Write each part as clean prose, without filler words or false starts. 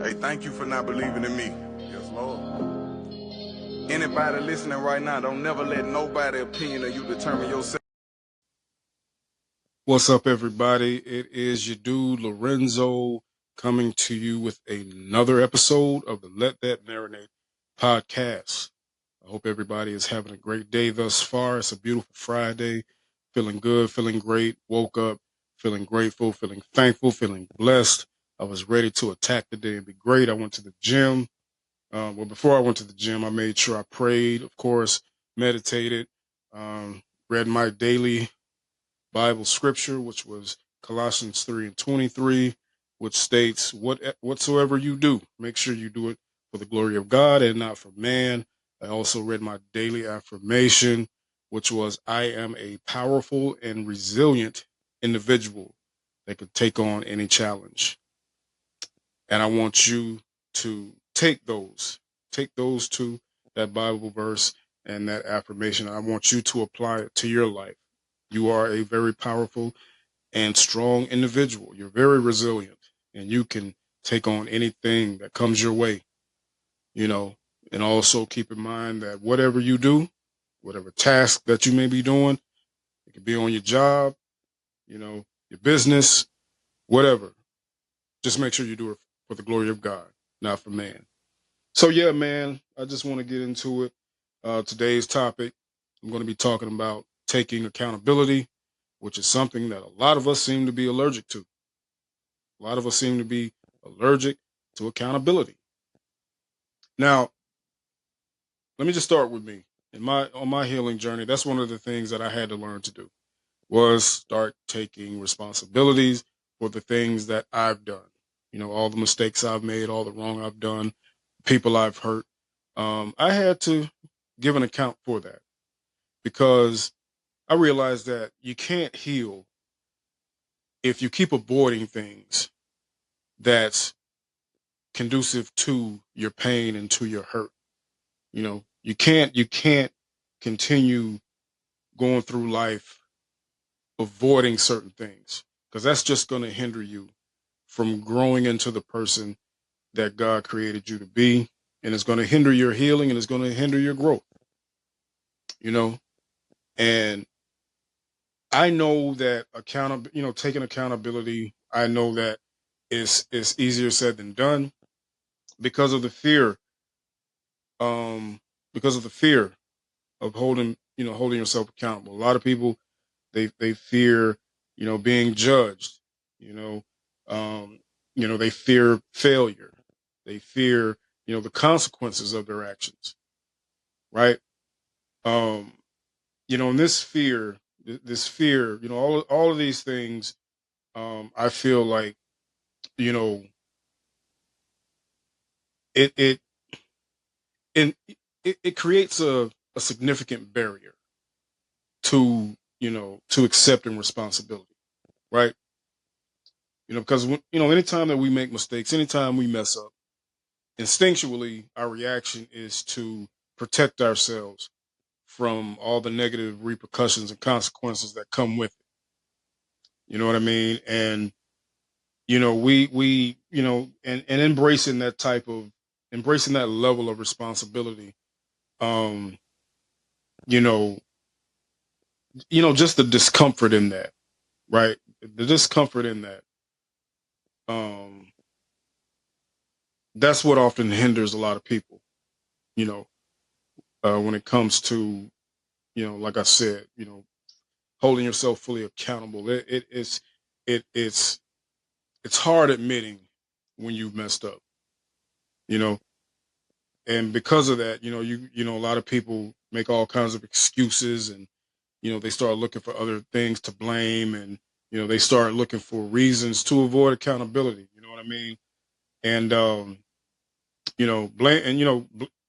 Hey, thank you for not believing in me. Yes, Lord. Anybody listening right now, don't never let nobody opinion of you determine yourself. What's up, everybody? It is your dude Lorenzo coming to you with another episode of the Let That Marinate podcast. I hope everybody is having a great day thus far. It's a beautiful Friday. Feeling good, feeling great. Woke up feeling grateful, feeling thankful, feeling blessed. I was ready to attack the day and be great. I went to the gym. Before I went to the gym, I made sure I prayed, of course, meditated, read my daily Bible scripture, which was Colossians 3:23, which states, whatsoever you do, make sure you do it for the glory of God and not for man. I also read my daily affirmation, which was, I am a powerful and resilient individual that could take on any challenge. And I want you to take those two, that Bible verse and that affirmation. I want you to apply it to your life. You are a very powerful and strong individual. You're very resilient and you can take on anything that comes your way, you know, and also keep in mind that whatever you do, whatever task that you may be doing, it could be on your job, your business, whatever. Just make sure you do it for the glory of God, not for man. So yeah, man, I just want to get into it. Today's topic, I'm going to be talking about taking accountability, which is something that a lot of us seem to be allergic to. A lot of us seem to be allergic to accountability. Now, let me just start with me. On my healing journey, that's one of the things that I had to learn to do was start taking responsibilities for the things that I've done. All the mistakes I've made, all the wrong I've done, people I've hurt. I had to give an account for that because I realized that you can't heal if you keep avoiding things that's conducive to your pain and to your hurt. You can't continue going through life avoiding certain things because that's just going to hinder you from growing into the person that God created you to be, and it's going to hinder your healing and it's going to hinder your growth. you know and I know that taking accountability, I know that it's easier said than done because of the fear, because of the fear of holding yourself accountable. A lot of people, they fear, being judged. You know, they fear failure. They fear, the consequences of their actions. Right. Um, and this fear, all of these things, I feel like, you know, it it and it creates a significant barrier to, to accepting responsibility, right? Because anytime that we make mistakes, anytime we mess up, instinctually our reaction is to protect ourselves from all the negative repercussions and consequences that come with it. You know what I mean? And and embracing that level of responsibility, um you know just the discomfort in that, right? The discomfort in that, um that's what often hinders a lot of people, you know when it comes to, like I said, holding yourself fully accountable. It's hard admitting when you've messed up, you know and because of that, a lot of people make all kinds of excuses, and they start looking for other things to blame, and they start looking for reasons to avoid accountability. You know what I mean? And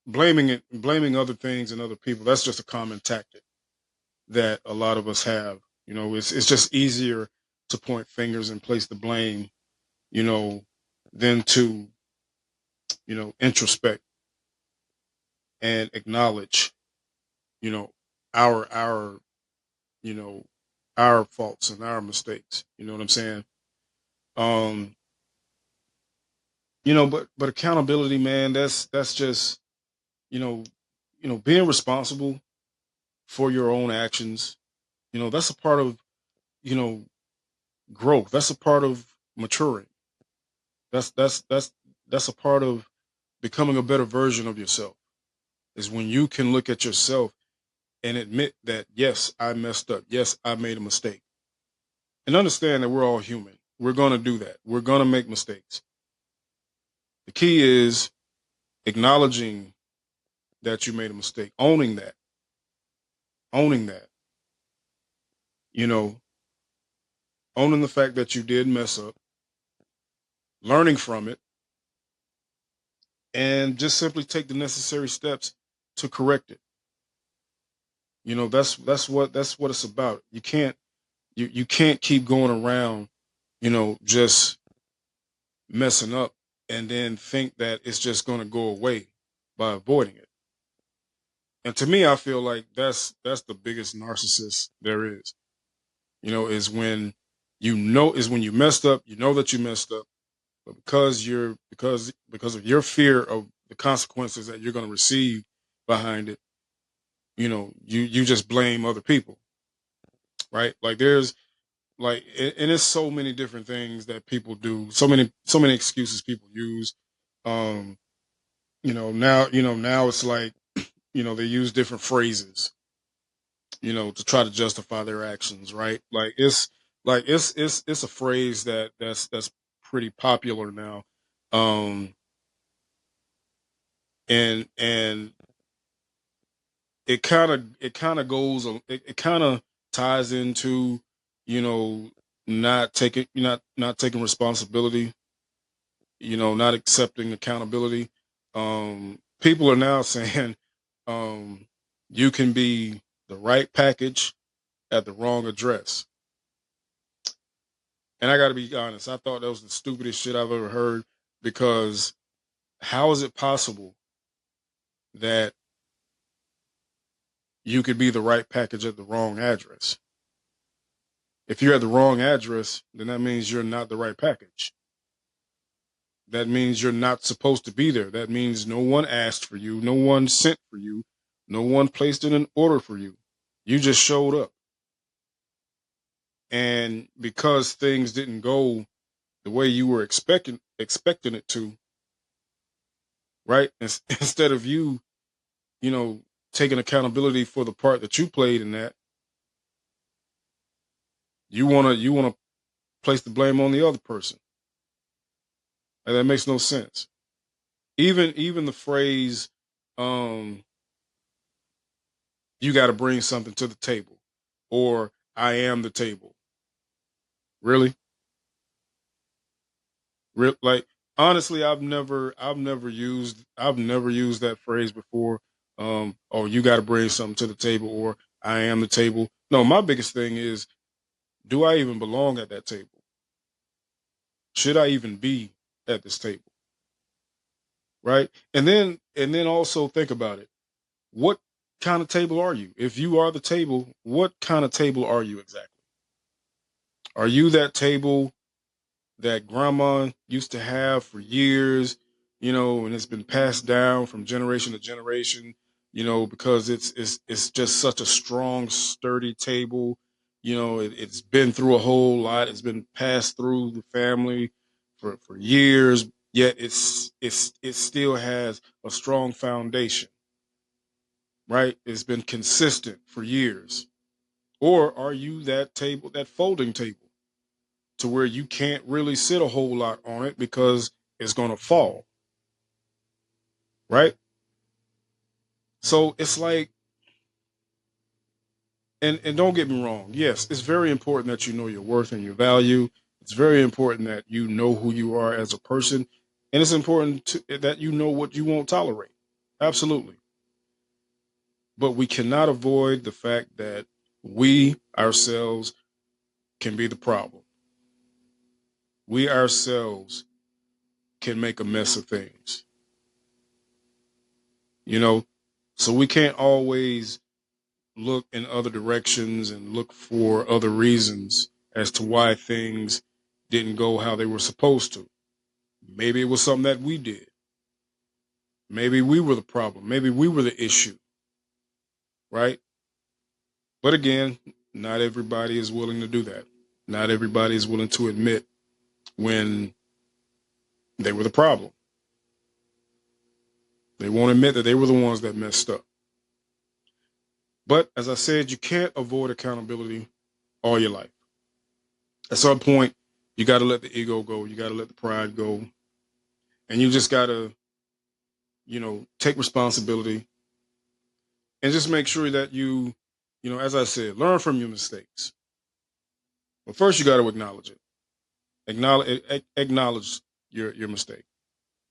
blame and blaming other things and other people. That's just a common tactic that a lot of us have. It's just easier to point fingers and place the blame, you know, than to introspect and acknowledge, you know, our you know our faults and our mistakes. You know what I'm saying? Um, But accountability, man, that's just, you know, being responsible for your own actions. That's a part of, you know, growth. That's a part of maturing. That's a part of becoming a better version of yourself. Is when you can look at yourself and admit that, yes, I messed up. Yes, I made a mistake. And understand that we're all human. We're going to do that. We're going to make mistakes. The key is acknowledging that you made a mistake, owning that, you know, owning the fact that you did mess up, learning from it, and just simply take the necessary steps to correct it. That's what it's about. You can't keep going around, just messing up and then think that it's just going to go away by avoiding it. And to me, I feel like that's the biggest narcissist there is. Is when you messed up, you know that you messed up, but because of your fear of the consequences that you're going to receive behind it, you just blame other people, right? Like there's and it's so many different things that people do, so many excuses people use. Um, now it's like, they use different phrases, to try to justify their actions, right? It's a phrase that's pretty popular now. Um, and it kind of goes, it kind of ties into, you know, not taking responsibility, not accepting accountability. People are now saying, um, you can be the right package at the wrong address. And I got to be honest, I thought that was the stupidest shit I've ever heard, because how is it possible that you could be the right package at the wrong address? If you're at the wrong address, then that means you're not the right package. That means you're not supposed to be there. That means no one asked for you, no one sent for you, no one placed in an order for you. You just showed up. And because things didn't go the way you were expecting it to, right? Instead of you know, taking accountability for the part that you played in that, you wanna place the blame on the other person. And that makes no sense. Even the phrase, um, you gotta bring something to the table, or I am the table. Really? Like, honestly, I've never used that phrase before. Oh, you gotta bring something to the table, or I am the table. No, my biggest thing is, do I even belong at that table? Should I even be at this table? Right? And then also think about it. What kind of table are you? If you are the table, what kind of table are you exactly? Are you that table that grandma used to have for years, and it's been passed down from generation to generation, because it's just such a strong, sturdy table. It's been through a whole lot. It's been passed through the family for years, yet it still has a strong foundation, right? It's been consistent for years. Or are you that table, that folding table, to where you can't really sit a whole lot on it because it's going to fall, right? So it's like, and don't get me wrong, yes, it's very important that you know your worth and your value. It's very important that you know who you are as a person, and it's important that you know what you won't tolerate. Absolutely. But we cannot avoid the fact that we ourselves can be the problem. We ourselves can make a mess of things, you know? So we can't always look in other directions and look for other reasons as to why things didn't go how they were supposed to. Maybe it was something that we did. Maybe we were the problem. Maybe we were the issue, right? But again, not everybody is willing to do that. Not everybody is willing to admit when they were the problem. They won't admit that they were the ones that messed up. But as I said, you can't avoid accountability all your life. At some point, you got to let the ego go. You got to let the pride go. And you just got to, take responsibility and just make sure that you, as I said, learn from your mistakes. But first, you got to acknowledge it. Acknowledge your mistake.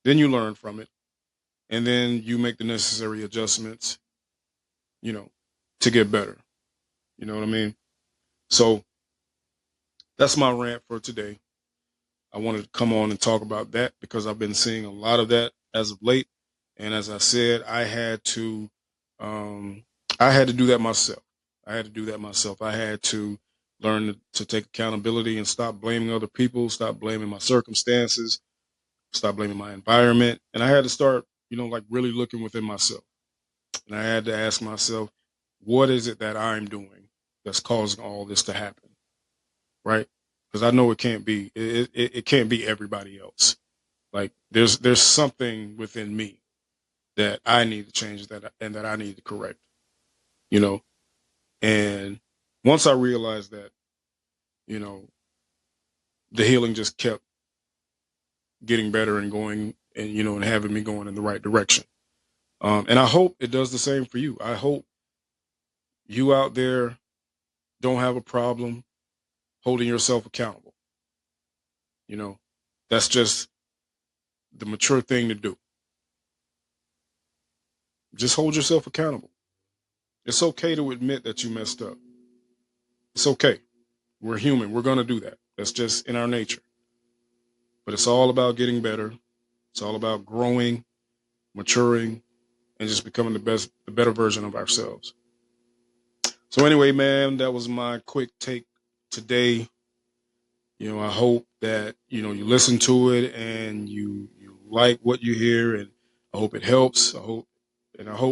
Then you learn from it. And then you make the necessary adjustments, to get better. You know what I mean? So that's my rant for today. I wanted to come on and talk about that because I've been seeing a lot of that as of late. And as I said, I had to do that myself. I had to learn to take accountability and stop blaming other people, stop blaming my circumstances, stop blaming my environment. And I had to start, really looking within myself. And I had to ask myself, what is it that I'm doing that's causing all this to happen? Right? Because I know it can't be. It can't be everybody else. Like there's something within me that I need to change and that I need to correct. And once I realized that, the healing just kept getting better and going, and having me going in the right direction. And I hope it does the same for you. I hope you out there don't have a problem holding yourself accountable. That's just the mature thing to do. Just hold yourself accountable. It's okay to admit that you messed up. It's okay. We're human. We're going to do that. That's just in our nature. But it's all about getting better. It's all about growing, maturing, and just becoming the better version of ourselves. So anyway, man, that was my quick take today. I hope that, you listen to it and you like what you hear, and I hope it helps. And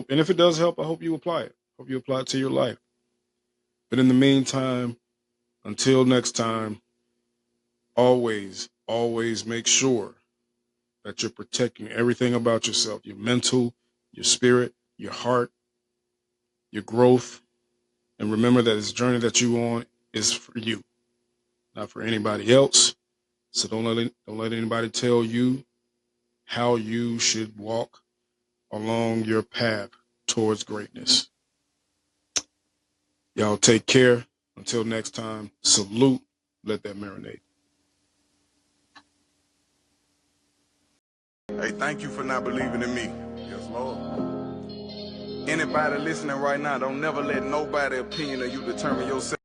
if it does help, I hope you apply it. Hope you apply it to your life. But in the meantime, until next time, always make sure that you're protecting everything about yourself, your mental, your spirit, your heart, your growth. And remember that this journey that you're on is for you, not for anybody else. So don't let anybody tell you how you should walk along your path towards greatness. Y'all take care. Until next time, salute. Let that marinate. Hey, thank you for not believing in me. Yes, Lord. Anybody listening right now, don't never let nobody's opinion of you determine yourself.